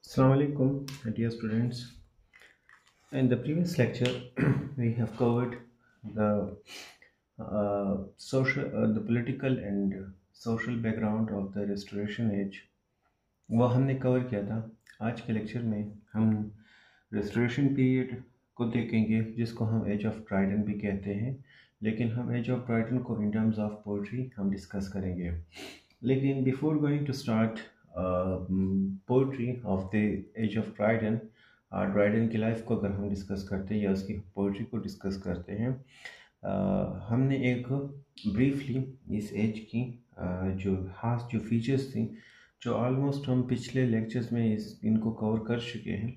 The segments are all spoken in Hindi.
Assalamu alaikum, dear students. In the previous lecture, we have covered the the political and social background of the Restoration Age. वो हमने कवर किया था। आज के लेक्चर में हम रेस्टोरेशन पीरियड को देखेंगे, जिसको हम एज ऑफ ट्राइडन भी कहते हैं, लेकिन हम एज ऑफ ट्राइडन को इन टर्म्स ऑफ पोइट्री हम डिस्कस करेंगे। लेकिन before going to start poetry of the age of Dryden, Dryden की लाइफ को अगर हम डिस्कस करते हैं या उसकी पोइट्री को डिस्कस करते हैं, हमने एक ब्रीफली इस एज की जो खास जो फीचर्स थी, जो ऑलमोस्ट हम पिछले लेक्चर्स में इनको कवर कर चुके हैं,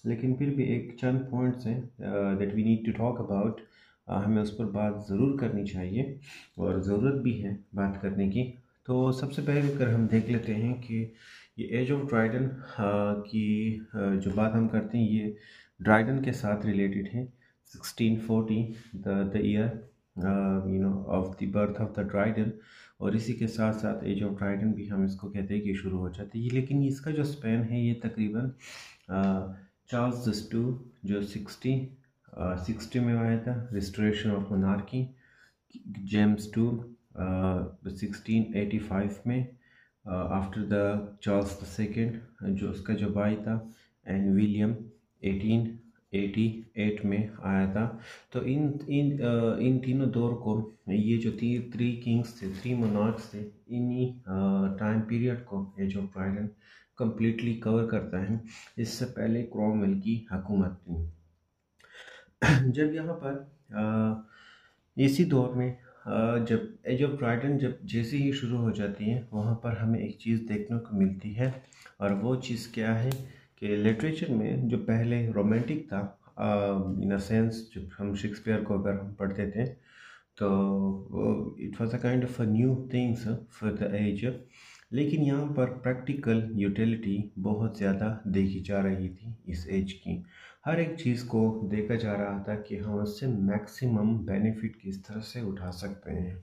लेकिन फिर भी एक चंद पॉइंट्स हैं that we need to talk about. हमें उस पर बात ज़रूर करनी चाहिए और ज़रूरत भी है बात करने की। तो सबसे पहले अगर हम देख लेते हैं कि ये एज ऑफ ड्राइडन की जो बात हम करते हैं, ये ड्राइडन के साथ रिलेटेड है। 1640 the year of the birth of the Dryden, और इसी के साथ साथ एज ऑफ ड्राइडन भी हम इसको कहते हैं कि शुरू हो जाती है। लेकिन इसका जो स्पैन है ये तकरीबन चार्ल्स द जो 60 में आया था, रिस्टोरेशन ऑफ मोनार्की, जेम्स 1685 में, after the Charles the second जो उसका जो भाई था, एंड विलियम 1888 में आया था। तो इन तीनों दौर को, ये जो थ्री किंग्स थे, थ्री मोनार्क्स थे, इन्हीं टाइम पीरियड को एज ऑफ ट्राइडन कम्प्लीटली कवर करता है। इससे पहले क्रॉमवेल की हुकूमत थी। जब यहाँ पर इसी दौर में जब एज ऑफ ट्राइडन जब जैसे ही शुरू हो जाती है, वहाँ पर हमें एक चीज़ देखने को मिलती है, और वो चीज़ क्या है कि लिटरेचर में जो पहले रोमांटिक था, इन अ सेंस जब हम शेक्सपियर को अगर हम पढ़ते थे, तो it was a kind of a new things for the age. लेकिन यहाँ पर प्रैक्टिकल यूटिलिटी बहुत ज़्यादा देखी जा रही थी इस एज की। हर एक चीज़ को देखा जा रहा था कि हम उससे मैक्सिमम बेनिफिट किस तरह से उठा सकते हैं।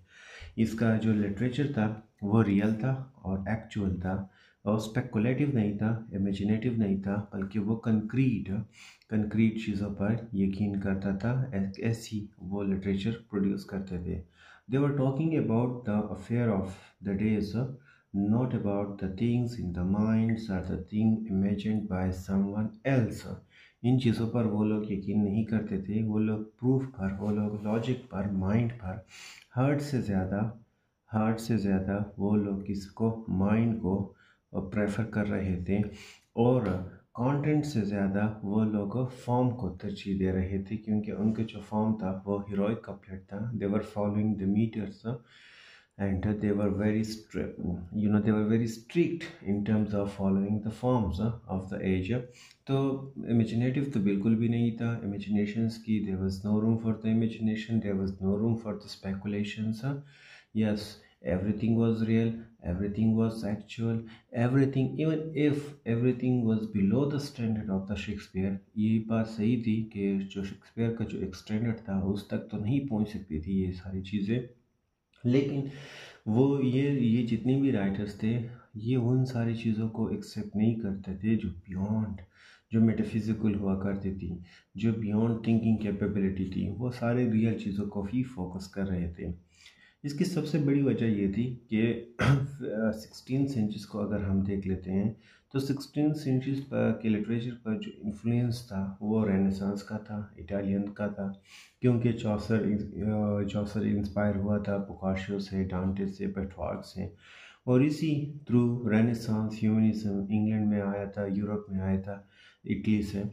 इसका जो लिटरेचर था वो रियल था और एक्चुअल था, और स्पेकुलेटिव नहीं था, इमेजिनेटिव नहीं था, बल्कि वो कंक्रीट चीज़ों पर यकीन करता था। ऐसी वो लिटरेचर प्रोड्यूस करते थे। They were talking about the affair of the days, not about the things in the minds or the thing imagined by someone else। इन चीज़ों पर वो लोग यकीन नहीं करते थे। वो लोग प्रूफ पर, वो लोग लॉजिक पर, माइंड पर, हार्ट से ज़्यादा वो लोग किसको, माइंड को प्रेफर कर रहे थे, और कंटेंट से ज़्यादा वो लोग फॉर्म को तरजीह दे रहे थे, क्योंकि उनका जो फॉर्म था वो हीरोइक कपलेट था। They were following the metres, and they were very strict, they were very strict in terms of following the forms of the age। तो imaginative तो बिल्कुल भी नहीं था। imaginations की there was no room for the imagination, there was no room for the speculations। Yes, everything was real, everything was actual, everything, even if everything was below the standard of the Shakespeare। ये बात सही थी कि जो शेक्सपियर का जो एक स्टैंडर्ड था उस तक तो नहीं पहुंच सकती थी ये सारी चीज़ें, लेकिन वो ये जितने भी राइटर्स थे, ये उन सारी चीज़ों को एक्सेप्ट नहीं करते थे जो बियॉन्ड, जो मेटाफिजिकल हुआ करती थी, जो बियॉन्ड थिंकिंग कैपेबिलिटी थी। वो सारे रियल चीज़ों को ही फोकस कर रहे थे। इसकी सबसे बड़ी वजह ये थी कि 16 सेंचुरीज को अगर हम देख लेते हैं, तो 16 सेंचुरीज के लिटरेचर पर जो इन्फ्लुएंस था वो रेनेसांस का था, इटालियन का था, क्योंकि चौसर इंस्पायर हुआ था बोकाशियो से, डांटे से, पेट्रार्क से, और इसी थ्रू रेनेसांस ह्यूमनिज्म इंग्लैंड में आया था, यूरोप में आया था इटली से।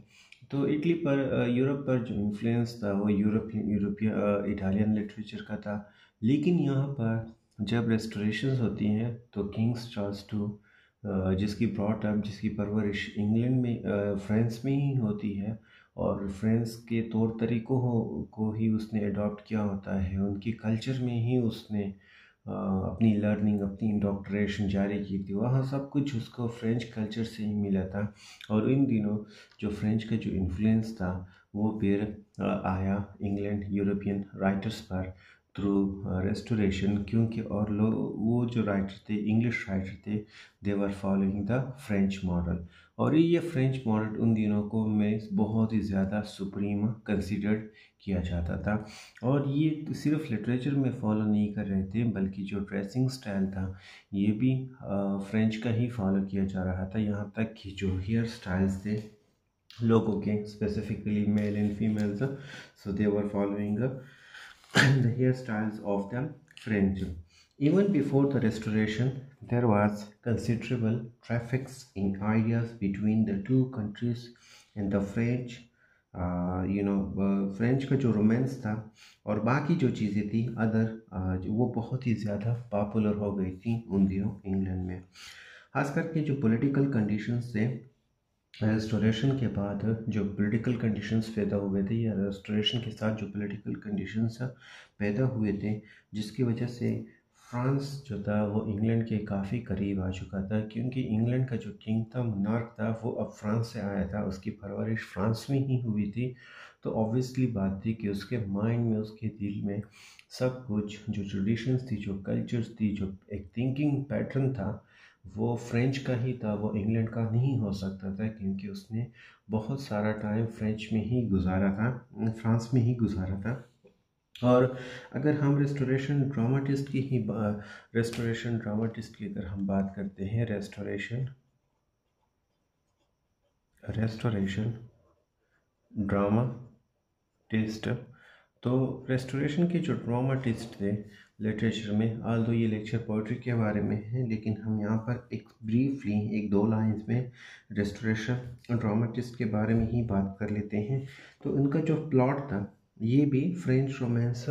तो इटली पर, यूरोप पर जो इन्फ्लुएंस था वो यूरोपियन इटालियन लिटरेचर का था। लेकिन यहाँ पर जब रेस्टोरेशंस होती हैं, तो किंग्स चार्ल्स जिसकी ब्रॉट अप, जिसकी परवरिश इंग्लैंड में, फ्रांस में ही होती है, और फ्रांस के तौर तरीक़ों को ही उसने अडॉप्ट किया होता है, उनकी कल्चर में ही उसने अपनी लर्निंग, अपनी इंडोक्ट्रिनेशन जारी की थी। वहाँ सब कुछ उसको फ्रेंच कल्चर से ही मिला था, और इन दिनों जो फ्रेंच का जो इन्फ्लुएंस था वो फिर आया इंग्लैंड यूरोपियन राइटर्स पर थ्रू रेस्टोरेशन, क्योंकि और लोग वो जो राइटर थे, इंग्लिश राइटर थे, they were following the French model. और ये फ्रेंच मॉडर्न उन दिनों को में बहुत ही ज़्यादा सुप्रीम कंसिडर्ड किया जाता था। और ये तो सिर्फ लिटरेचर में फॉलो नहीं कर रहे थे, बल्कि जो ड्रेसिंग स्टाइल था ये भी फ्रेंच का ही फॉलो किया जा रहा था। यहाँ तक कि जो हेयर स्टाइल्स थे लोगों के, specifically male and females, so they were following the hairstyles of the French. Even before the Restoration, there was considerable traffic in ideas between the two countries, and the French, French का जो रोमांस था और बाकी जो चीज़ें थी अदर, वो बहुत ही ज़्यादा पॉपुलर हो गई थी उन दिनों इंग्लैंड में। खास करके जो पॉलिटिकल कंडीशंस थे रेस्टोरेशन के बाद, जो पॉलिटिकल कंडीशंस पैदा हुए थे या रेस्टोरेशन के साथ जो पॉलिटिकल कंडीशंस पैदा हुए थे, जिसकी वजह से फ्रांस जो था वो इंग्लैंड के काफ़ी करीब आ चुका था, क्योंकि इंग्लैंड का जो किंग था, मोनार्क था, वो अब फ्रांस से आया था, उसकी परवरिश फ्रांस में ही हुई थी। तो ऑब्वियसली बात थी कि उसके माइंड में, उसके दिल में सब कुछ जो ट्रेडिशंस थी, जो कल्चर्स थी, जो एक थिंकिंग पैटर्न था, वो फ्रेंच का ही था, वो इंग्लैंड का नहीं हो सकता था, क्योंकि उसने बहुत सारा टाइम फ्रेंच में ही गुजारा था, फ्रांस में ही गुजारा था। और अगर हम रेस्टोरेशन ड्रामाटिस्ट की अगर हम बात करते हैं, रेस्टोरेशन ड्रामाटिस्ट, तो रेस्टोरेशन के जो ड्रामाटिस्ट थे लिटरेचर में, आल दो ये लेक्चर पोइट्री के बारे में है, लेकिन हम यहाँ पर एक ब्रीफली एक दो लाइंस में रेस्टोरेशन ड्रामाटिस्ट के बारे में ही बात कर लेते हैं। तो इनका जो प्लॉट था ये भी फ्रेंच रोमांस,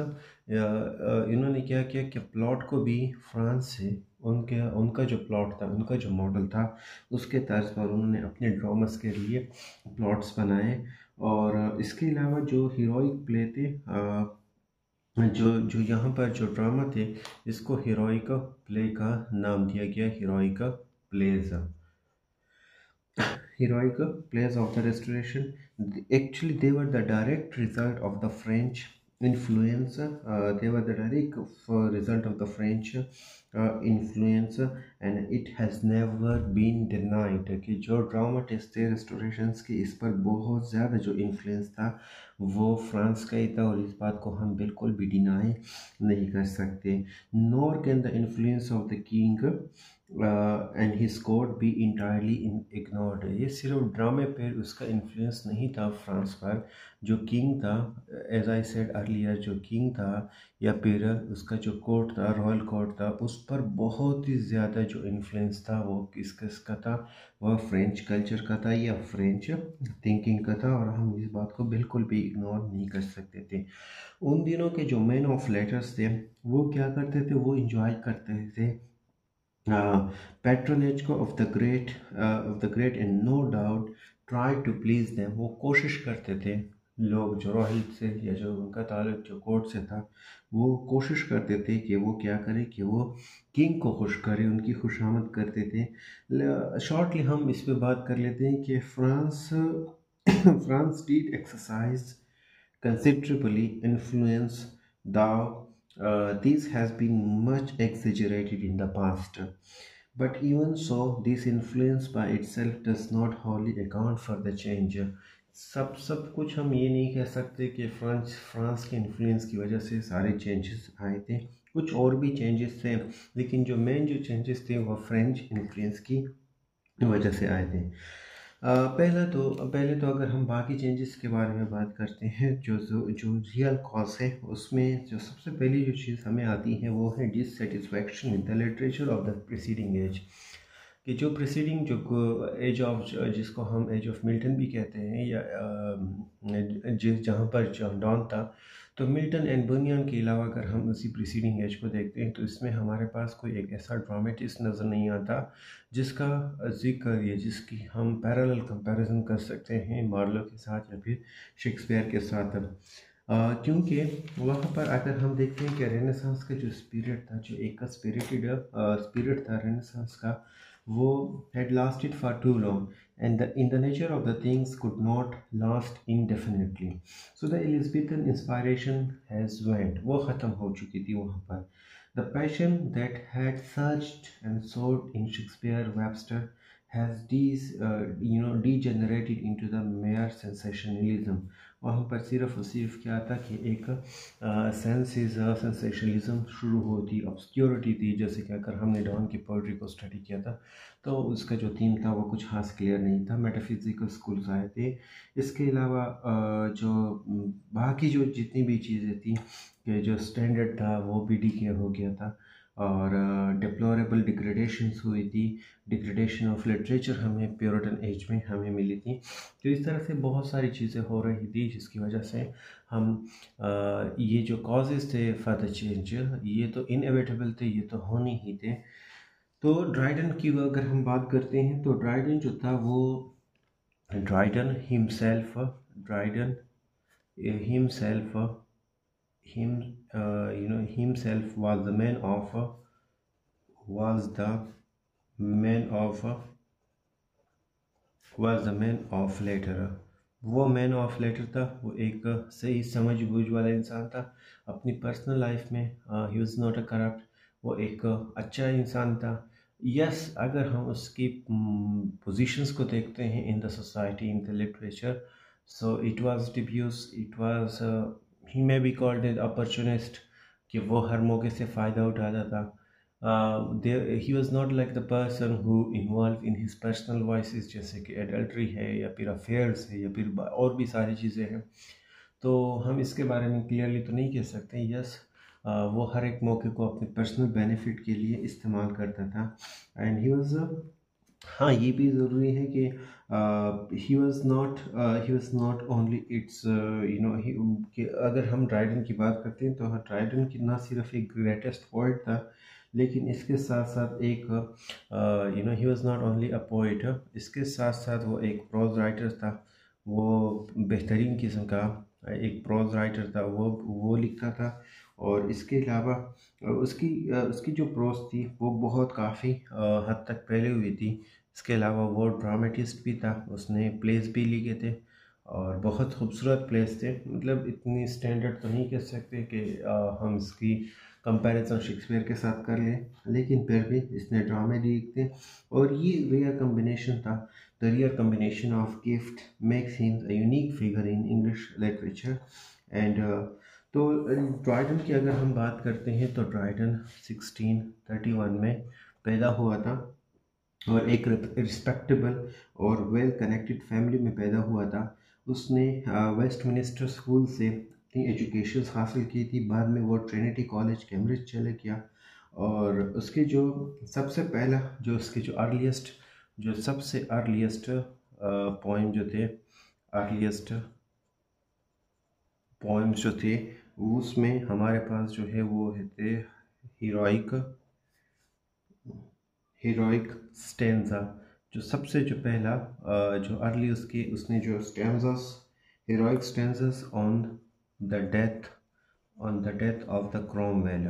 इन्होंने क्या किया कि प्लॉट को भी फ्रांस से उनका जो प्लॉट था, उनका जो मॉडल था, उसके तर्ज पर उन्होंने अपने ड्रामास के लिए प्लॉट्स बनाए। और इसके अलावा जो हीरोइक प्ले थे, जो जो यहाँ पर जो ड्रामा थे, इसको हीरोइक प्ले का नाम दिया गया, pledge heroic plays of the Restoration. Actually, they were the direct result of the French influence. They were the direct result of the French influence, and it has never been denied कि जो ड्रामाटिस्ट थे रेस्टोरेशंस के, इस पर बहुत ज़्यादा जो इन्फ्लुएंस था वो फ्रांस का ही था, और इस बात को हम बिल्कुल भी डिनाई नहीं कर सकते। Nor can the influence of the king and his court be entirely ignored. ये सिर्फ ड्रामे पे उसका इन्फ्लुएंस नहीं था फ्रांस पर, जो किंग था, एज आई सेड अर्लियर, जो किंग था या फिर उसका जो कोर्ट था, रॉयल कोर्ट था, उस पर बहुत ही ज़्यादा जो इन्फ्लुएंस था वो किसका था, वह फ्रेंच कल्चर का था या फ्रेंच थिंकिंग का था, और हम इस बात को बिल्कुल भी इग्नोर नहीं कर सकते थे। उन दिनों के जो मैन ऑफ लेटर्स थे वो क्या करते थे, वो इंजॉय करते थे पैट्रोनेज को of the great and no doubt try to please them. वो कोशिश करते थे, लोग जो रॉयल से या जो उनका ताल्लुक जो कोर्ट से था, वो कोशिश करते थे कि वो क्या करें कि वो किंग को खुश करें, उनकी खुशामद करते थे। शॉर्टली हम इस पे बात कर लेते हैं कि France did exercise considerably influence, though this has been much exaggerated in the past. But even so, this influence by itself does not wholly account for the change. सब कुछ हम ये नहीं कह सकते कि फ्रांस के इन्फ्लुएंस की वजह से सारे चेंजेस आए थे, कुछ और भी चेंजेस थे, लेकिन जो मेन जो चेंजेस थे वो फ्रेंच इन्फ्लुएंस की वजह से आए थे। पहले तो अगर हम बाकी चेंजेस के बारे में बात करते हैं, जो रियल कॉज है, उसमें जो सबसे पहली जो चीज़ हमें आती है वो है dissatisfaction with the literature of the preceding age. कि जो प्रीसीडिंग जो एज ऑफ, जिसको हम एज ऑफ मिल्टन भी कहते हैं, या जहाँ पर जॉन डॉन था, तो मिल्टन एंड बर्नियन के अलावा अगर हम उसी प्रीसीडिंग एज को देखते हैं, तो इसमें हमारे पास कोई एक ऐसा ड्रामेटिस्ट नज़र नहीं आता जिसका जिक्र या जिसकी हम पैरेलल कंपैरिजन कर सकते हैं मार्लो के साथ या फिर शेक्सपियर के साथ। क्योंकि वहाँ पर अगर हम देखते हैं कि रेनेसांस का जो स्पिरिट था, जो एक स्पिरिटेड स्पिरिट था रेनेसांस का, वो had lasted for too long, and in the nature of the things could not last indefinitely. So the Elizabethan inspiration has went, वो ख़त्म हो चुकी थी वहाँ पर। The passion that had surged and soared in Shakespeare, Webster, has degenerated into the mere sensationalism। वहाँ पर सिर्फ और सिर्फ क्या था कि एक सेंसेशनलिज्म शुरू होती, ऑब्सक्योरिटी थी। जैसे कि अगर हमने डॉन की पोइट्री को स्टडी किया था तो उसका जो थीम था वो कुछ खास क्लियर नहीं था, मेटाफिजिकल स्कूल्स आए थे। इसके अलावा जो बाकी जो जितनी भी चीज़ें थी कि जो स्टैंडर्ड था वो भी डिके हो गया था, और डिप्लोरेबल डिग्रेडेशंस हुई थी। डिग्रेडेशन ऑफ लिटरेचर हमें प्योरिटन एज में हमें मिली थी। तो इस तरह से बहुत सारी चीज़ें हो रही थी जिसकी वजह से हम ये जो कॉजेज़ थे फॉर द चेंज ये तो इनएविटेबल थे, ये तो होने ही थे। तो ड्राइडन की अगर हम बात करते हैं तो ड्राइडन जो था वो Dryden himself himself was the man of letter. वो मैन ऑफ लेटर था, वो एक सही समझ बूझ वाला इंसान था अपनी पर्सनल लाइफ में। He was not a corrupt, वो एक अच्छा इंसान था। यस, अगर हम उसकी पोजीशंस को देखते हैं in the society, in the literature, so it was dubious, it was he may be called an opportunist, कि वो हर मौके से फ़ायदा उठाता था। he was not like the person who involved in his personal vices, जैसे कि एडल्ट्री है या फिर अफेयर्स है या फिर और भी सारी चीज़ें हैं। तो हम इसके बारे में क्लियरली तो नहीं कह सकते। यस, वो हर एक मौके को अपने पर्सनल बेनिफिट के लिए इस्तेमाल करता था। एंड ही वाज, हाँ ये भी ज़रूरी है कि he was not only it's कि अगर हम ड्राइडन की बात करते हैं तो ड्राइडन की ना सिर्फ एक ग्रेटेस्ट पोइट था, लेकिन इसके साथ साथ एक he was not only a poet, इसके साथ साथ वो एक प्रोज राइटर था। वो बेहतरीन किस्म का एक प्रोज राइटर था, वो लिखता था। और इसके अलावा उसकी जो प्रोज थी वो बहुत काफ़ी हद तक फैली हुई थी। इसके अलावा वो ड्रामेटिस्ट भी था, उसने प्लेस भी लिखे थे और बहुत खूबसूरत प्लेस थे। मतलब इतनी स्टैंडर्ड तो नहीं कह सकते कि हम इसकी कंपैरिजन शेक्सपियर के साथ कर लें, लेकिन फिर भी इसने ड्रामे लिखे थे। और ये रेयर कम्बिनेशन था, the rare combination of gift makes him a unique figure in English literature. And तो ड्राइडन की अगर हम बात करते हैं तो ड्राइडन 1631 में पैदा हुआ था और एक रिस्पेक्टेबल और वेल कनेक्टेड फैमिली में पैदा हुआ था। उसने वेस्टमिनिस्टर स्कूल से अपनी एजुकेशन हासिल की थी। बाद में वो ट्रिनिटी कॉलेज कैम्ब्रिज चले गया। और उसके जो सबसे पहला जो उसके जो सबसे अर्लीस्ट पोइम जो थे, अर्लीस्ट पोइम्स जो थे, उसमें हमारे पास जो है वो थे हीरोइक स्टेंजा। जो सबसे जो पहला जो अर्ली उसने जो stanzas, heroic stanzas on the death of the Cromwell.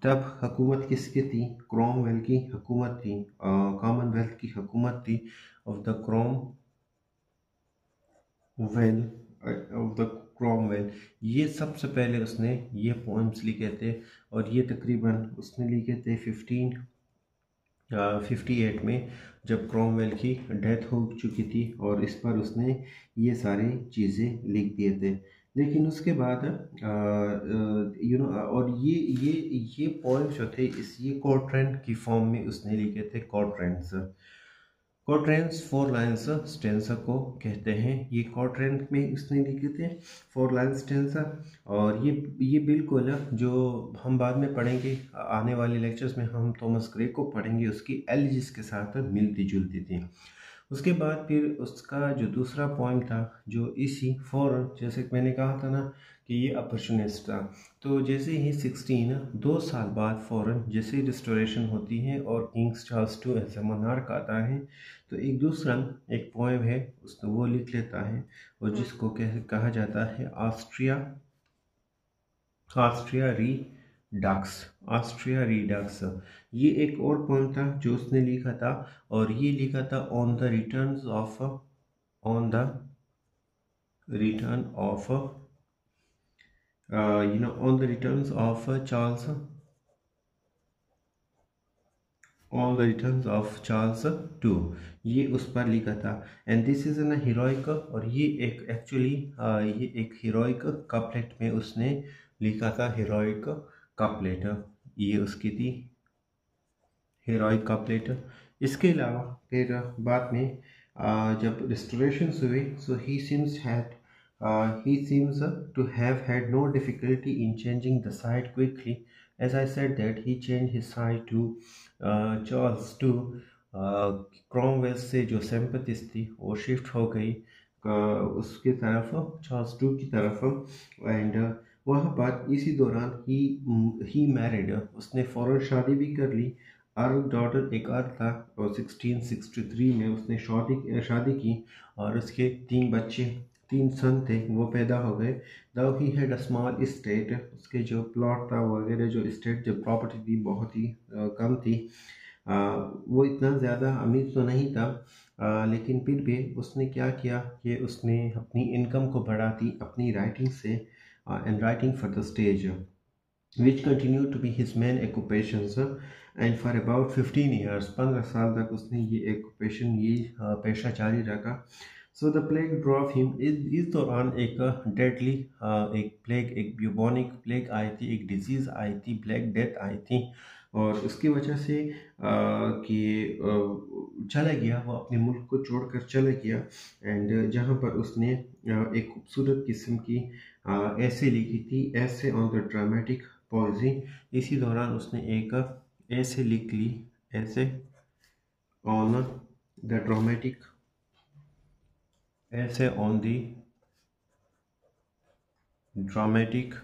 तब हुकूमत किसकी थी? क्रोमवेल की हुकूमत थी, कॉमनवेल्थ की हुकूमत थी ऑफ द क्रोमवेल। ये सबसे पहले उसने ये पोएम्स लिखे थे और ये तकरीबन उसने लिखे थे 1558 में, जब क्रोमवेल की डेथ हो चुकी थी और इस पर उसने ये सारी चीज़ें लिख दिए थे। लेकिन उसके बाद और ये पोएम्स जो थे ये कोट्रेन की फॉर्म में उसने लिखे थे। कोट्रेंस 4 लाइन्स स्टेंसा को कहते हैं। ये कोट्रेन में उसने लिखे थे 4 लाइन्स स्टेंसा। और ये बिल्कुल जो हम बाद में पढ़ेंगे आने वाले लेक्चर्स में, हम थॉमस ग्रे को पढ़ेंगे, उसकी एलिजिस के साथ मिलती जुलती थी। उसके बाद फिर उसका जो दूसरा पॉइंट था जो इसी फॉरन, जैसे कि मैंने कहा था ना कि ये अपॉर्चुनिस्ट था, तो जैसे ही 2 साल बाद फॉरन जैसे रिस्टोरेशन होती है और kings Charles II as a monarch आता है, तो एक पोएम है उसने वो लिख लेता है और जिसको कहा जाता है ऑस्ट्रिया रीडक्स। ये एक और पोएम था जो उसने लिखा था, और ये लिखा था on the returns of on the returns of Charles to, ये उस पर लिखा था। And this is an heroic, और ये एक एक्चुअली ये एक हीरोइक कपलेट में उसने लिखा था, हीरोइक कपलेट, ये उसकी थी हीरोइक कपलेट। इसके अलावा फिर बाद में जब रिस्टोरेशन हुए, सो he seems to have had no difficulty in changing the site quickly. As I said that he changed his site to Charles to Cromwell से जो sympathies थी वो शिफ्ट हो गई उसके तरफ, चार्ल्स टू की तरफ। एंड वहाँ पर इसी दौरान ही मैरिड, उसने फ़ौरन शादी भी कर ली। अर्ल डॉटर एक अर्ल था, और 1663 में उसने शादी की, और उसके 3 सन थे वो पैदा हो गए। दो he had a small estate, उसके जो प्लॉट था वगैरह, जो इस्टेट जो प्रॉपर्टी थी बहुत ही कम थी। वो इतना ज़्यादा अमीर तो नहीं था, लेकिन फिर भी उसने क्या किया कि उसने अपनी इनकम को बढ़ा दी अपनी राइटिंग से, and writing for the stage, which continued to be his main occupations, and for about 15 years, 15 साल तक उसने ये occupation, ये पेशा जारी रखा। So the plague drop him, इस दौरान एक डेडली एक प्लेग, एक ब्यूबोनिक प्लेग आई थी, एक डिजीज़ आई थी, ब्लैक डेथ आई थी, और उसकी वजह से कि चला गया, वो अपने मुल्क को छोड़कर चला गया। एंड जहाँ पर उसने एक खूबसूरत किस्म की ऐसे लिखी थी, ऐसे ऑन द ड्रामेटिक पोएजी। इसी दौरान उसने एक ऐसे लिख ली, ऐसे ऑन द ड्रामेटिक, ऐसे ऑन द ड्रामेटिक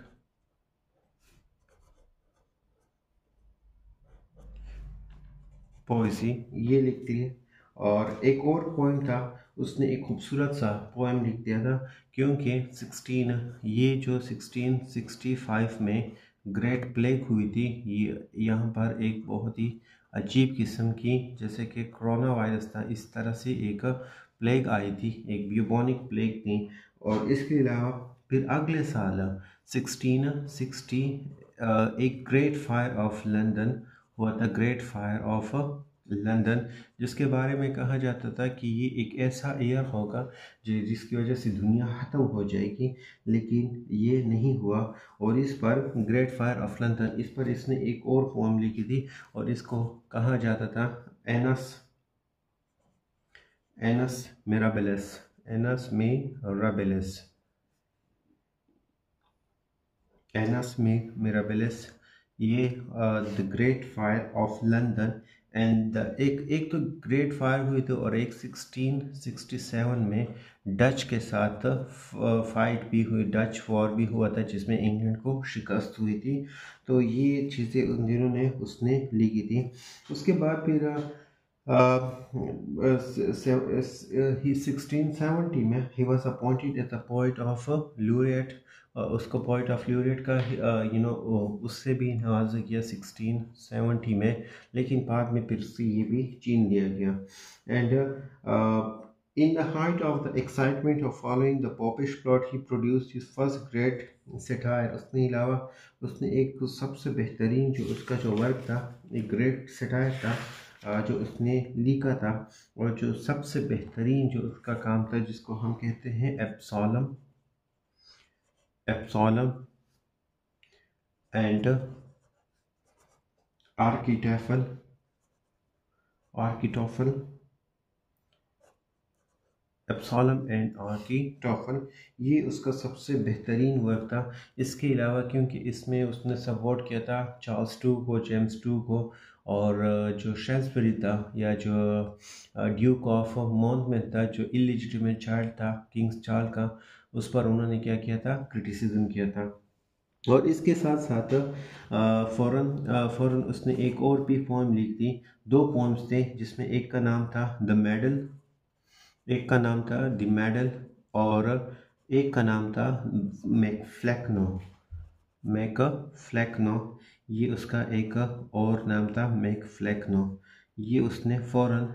पोएसी, ये लिख दी है। और एक और पोएम था, उसने एक खूबसूरत सा पोएम लिख दिया था, क्योंकि 1665 में ग्रेट प्लेग हुई थी। ये यहाँ पर एक बहुत ही अजीब किस्म की, जैसे कि कोरोना वायरस था, इस तरह से एक प्लेग आई थी, एक ब्यूबोनिक प्लेग थी। और इसके अलावा फिर अगले साल 1660 एक ग्रेट फायर ऑफ लंदन हुआ था, ग्रेट फायर ऑफ लंदन, जिसके बारे में कहा जाता था कि ये एक ऐसा ईयर होगा जिसकी वजह से दुनिया ख़त्म हो जाएगी, लेकिन ये नहीं हुआ। और इस पर ग्रेट फायर ऑफ लंदन, इस पर इसने एक और पोएम लिखी थी, और इसको कहा जाता था annus annus mirabilis, annus mirabilis, annus mirabilis, ये the great fire of London. And एक तो ग्रेट फायर हुई थी, और एक 1667 में डच के साथ फाइट भी हुई, डच वॉर भी हुआ था, जिसमें इंग्लैंड को शिकस्त हुई थी। तो ये चीज़ें उन दिनों ने उसने लिखी थी। उसके बाद फिर ही 1670 में he was appointed as the poet of laureate, उसको पोइट ऑफ ल्यूरिएट का उससे भी नवाजा किया 1670 में, लेकिन बाद में फिर से ये भी छीन लिया गया। And in the height of the excitement of following the popish plot, he produced his first great satire. उसने अलावा उसने एक सबसे बेहतरीन जो उसका जो वर्क था, एक ग्रेट सटायर था जो उसने लिखा था, और जो सबसे बेहतरीन जो उसका काम था, जिसको हम कहते हैं एब्सॉलम, एब्सॉलम एंड आर्किटोफल, आर्किटोफल, एब्सॉलम एंड आर्किटोफल, ये उसका सबसे बेहतरीन वर्क था। इसके अलावा क्योंकि इसमें उसने सपोर्ट किया था चार्ल्स टू को, जेम्स टू को, और जो शेल्सबरी था, या जो ड्यूक ऑफ माउंटबेटन था, जो इलिजिटिमेट चाइल्ड था किंग्स चार्ल्स का, उस पर उन्होंने क्या किया था, क्रिटिसिज्म किया था। और इसके साथ साथ फ़ौरन उसने एक और भी पोएम लिख दी, 2 पोएम्स थे, जिसमें एक का नाम था द मेडल, एक का नाम था द मेडल, और एक का नाम था मैकफ्लेक्नो, मैकफ्लेक्नो, ये उसका एक और नाम था मैकफ्लेक्नो। ये उसने फ़ौरन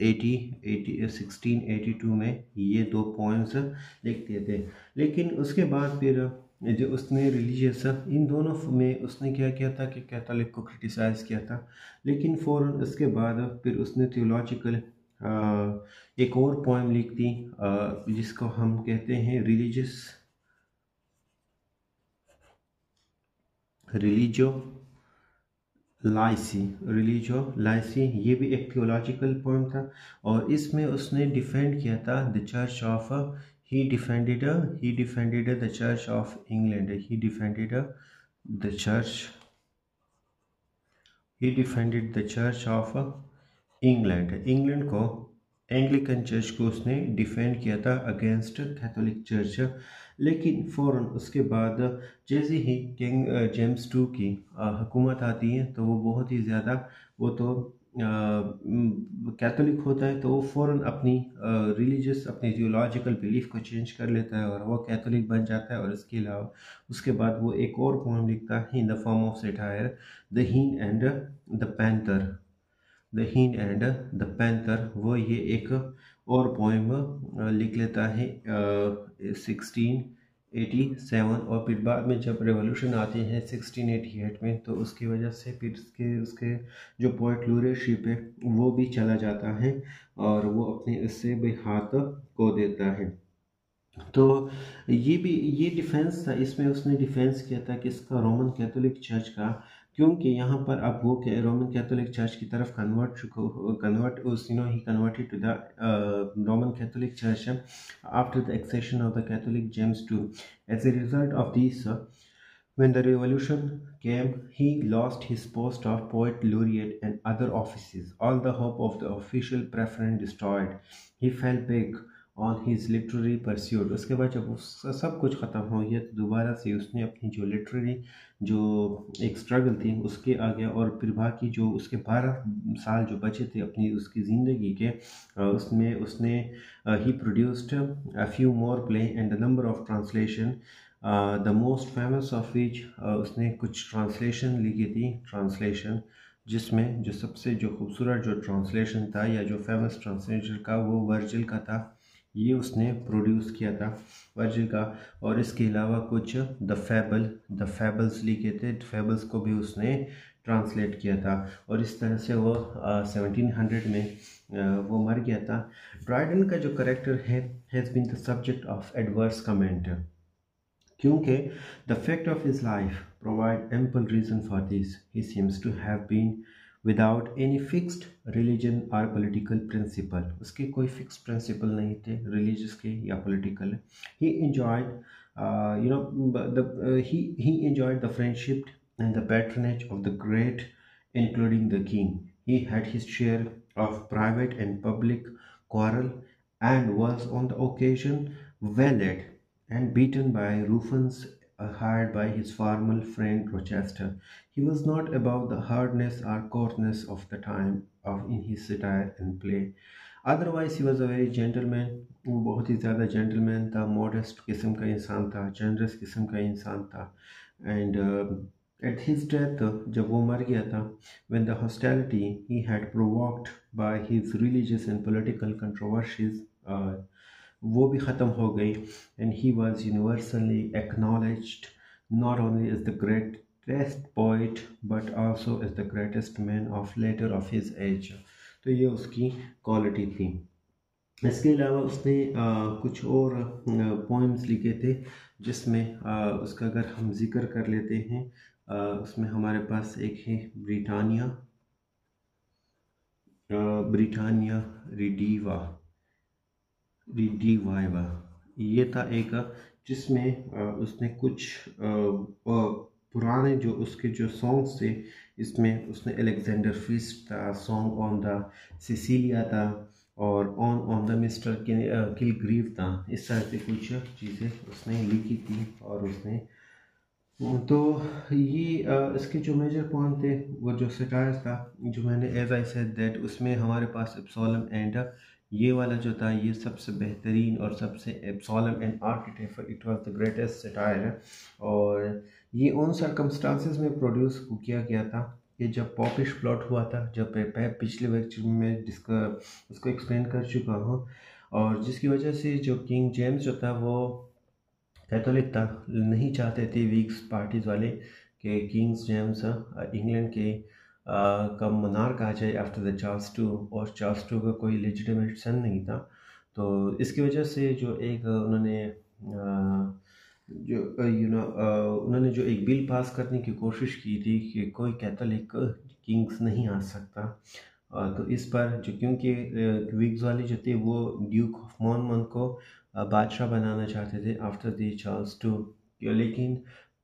1682 में ये 2 पोएम्स लिख दिए थे। लेकिन उसके बाद फिर जो उसने रिलीजियस इन दोनों में उसने क्या किया था कि कैथोलिक को क्रिटिसाइज़ किया था। लेकिन फ़ौरन इसके बाद फिर उसने थियोलॉजिकल एक और पोएम लिख दी जिसको हम कहते हैं रिलीजो लाइसी। ये भी एक थियोलॉजिकल पोएम था और इसमें उसने डिफेंड किया था the church of he defended the church of England the church he defended the church of England को एंग्लिकन चर्च को उसने डिफेंड किया था अगेंस्ट कैथोलिक चर्च। लेकिन फ़ौरन उसके बाद जैसे ही किंग जेम्स टू की हुकूमत आती है तो वो बहुत ही ज़्यादा वो तो कैथोलिक होता है तो वो फ़ौरन अपनी रिलीजियस अपनी थियोलॉजिकल बिलीफ को चेंज कर लेता है और वो कैथोलिक बन जाता है। और इसके अलावा उसके बाद वो एक और पोएम लिखता है in the form of satire the हीन एंड द पैंथर वो ये एक और पोएम लिख लेता है 1687। और फिर बाद में जब रेवोल्यूशन आती है 1688 में तो उसकी वजह से फिर उसके जो पोइट लूरेशिप है वो भी चला जाता है और वो अपने इससे भी हाथ को देता है। तो ये डिफेंस था, इसमें उसने डिफेंस किया था कि इसका रोमन कैथोलिक चर्च का, क्योंकि यहाँ पर अब वो रोमन कैथोलिक चर्च की तरफ he converted to the Roman Catholic Church after the accession of the Catholic James II. As a result of this, when the revolution came, he lost his post of poet laureate and other offices. All the hope of the official preference destroyed. He fell back on his literary pursuit. उसके बाद जब उसका सब कुछ ख़त्म हो गया तो दोबारा से उसने अपनी जो लिटरेरी जो एक स्ट्रगल थी उसके आ गया और फिर बाकी जो उसके 12 साल जो बचे थे अपनी उसकी ज़िंदगी के उसमें उसने he produced a few more play and the number of translation the most famous of which उसने कुछ ट्रांसलेशन लिखी थी जिसमें जो सबसे जो खूबसूरत जो ट्रांसलेशन था या जो फेमस ट्रांसलेशन का वो वर्जिल का था। ये उसने प्रोड्यूस किया था वर्जिल का। और इसके अलावा कुछ द फैबल्स लिखे थे, फैबल्स को भी उसने ट्रांसलेट किया था। और इस तरह से वो 1700 में वो मर गया था। ड्राइडन का जो करेक्टर है has been the subject of adverse comment, क्योंकि the fact of his life provide ample reason for this. He seems to have been without any fixed religion और पॉलिटिकल प्रिंसिपल। उसके कोई फिक्स प्रिंसिपल नहीं थे रिलीजियस के या political. He enjoyed he enjoyed the friendship and the patronage of the great, including the king. He had his share of private and public quarrel and was on the occasion waylaid and beaten by ruffians hired by his former friend Rochester. He was not above the hardness or coarseness of the time in his satire and play. Otherwise he was a very gentleman. वो बहुत ही ज़्यादा जेंटलमैन था, मॉडेस्ट किस्म का इंसान था, जनरस किस्म का इंसान था। एंड एट हिज डेथ जब वो मर गया था, when the hostility he had provoked by his religious and political controversies वो भी ख़त्म हो गई। And he was universally acknowledged not only as the greatest poet but also as the greatest man of letter of his age. तो ये उसकी क्वालिटी थी। इसके अलावा उसने कुछ और पोएम्स लिखे थे जिसमें उसका अगर हम जिक्र कर लेते हैं उसमें हमारे पास एक है ब्रिटानिया रिडीवाइवा। ये था एक जिसमें उसने कुछ पुराने जो उसके जो सॉन्ग्स थे इसमें उसने अलेक्जेंडर फिस्ट था, सॉन्ग ऑन द सिसिलिया था और ऑन द मिस्टर किलग्रीव था। इस तरह से कुछ चीज़ें उसने लिखी थी। और उसने तो ये इसके जो मेजर पॉइंट थे वो जो सटायर्स था जो मैंने एज आई सेड दैट उसमें हमारे पास एब्सोलम एंड ये वाला जो था ये सबसे बेहतरीन और सबसे एब्सोलम एंड आर्किटेक्चर it was the greatest satire. और ये उन सर्कमस्टांसेस में प्रोड्यूस किया गया था कि जब पॉपिश प्लॉट हुआ था, जब पिछले लेक्चर में उसको एक्सप्लेन कर चुका हूँ। और जिसकी वजह से जो किंग जेम्स जो था वो कैथोलिक नहीं चाहते थे वीक्स पार्टीज़ वाले कि किंग्स जेम्स इंग्लैंड के का मोनार्क आ जाए आफ्टर द चार्ल्स टू, और चार्ल्स टू का कोई लेजिटिमेट सन नहीं था। तो इसकी वजह से जो एक उन्होंने जो उन्होंने जो एक बिल पास करने की कोशिश की थी कि कोई कैथोलिक किंग्स नहीं आ सकता। तो इस पर जो, क्योंकि विग्स वाले जो थे वो ड्यूक ऑफ मॉनमouth को बादशाह बनाना चाहते थे आफ्टर द चार्ल्स टू। लेकिन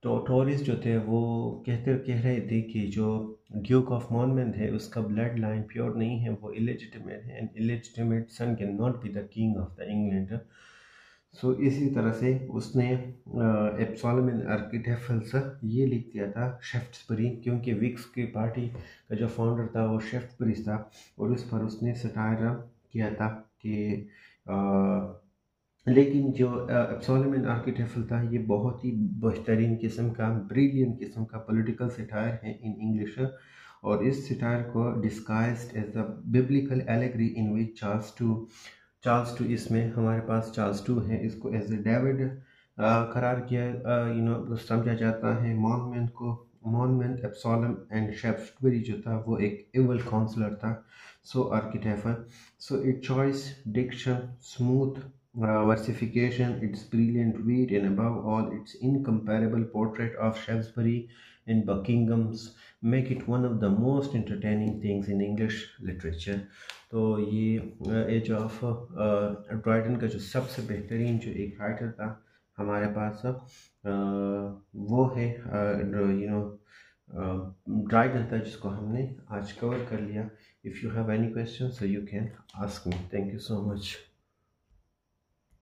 तो टॉरीज जो थे वो कह रहे थे कि जो ड्यूक ऑफ मॉनमouth है उसका ब्लड लाइन प्योर नहीं है, वो इलेजिटिमेट है, and illegitimate son can not be the king of the England. So इसी तरह से उसने एब्सोलम एंड आर्किटेफल्स ये लिख दिया था शेफ्टसबरी, क्योंकि विक्स की पार्टी का जो फाउंडर था वो शेफ्टसबरी था, और उस पर उसने सटायर किया था कि लेकिन जो एब्सोलम एंड आर्किटेफल था ये बहुत ही बेहतरीन किस्म का, ब्रिलियंट किस्म का पॉलिटिकल सटायर है इन इंग्लिश। और इस सटायर को disguised as the biblical allegory in which Charles two इसमें हमारे पास चार्ल्स टू है, इसको एज ए डेविड करार किया, समझा जाता है। मॉनमouth एब्सोलम एंड शेफ्टसबरी जो था वो एक इवल काउंसलर था। So Achitophel, so it choice diction, smooth versification, its brilliant wit, and above all, its incomparable portrait of Shaftesbury in Buckingham's make it one of the most entertaining things in English literature। तो ये एज ऑफ ड्राइडन का जो सबसे बेहतरीन जो एक राइटर था हमारे पास वो है ड्राइडन था, जिसको हमने आज कवर कर लिया। If you have any question so you can ask me. Thank you so much.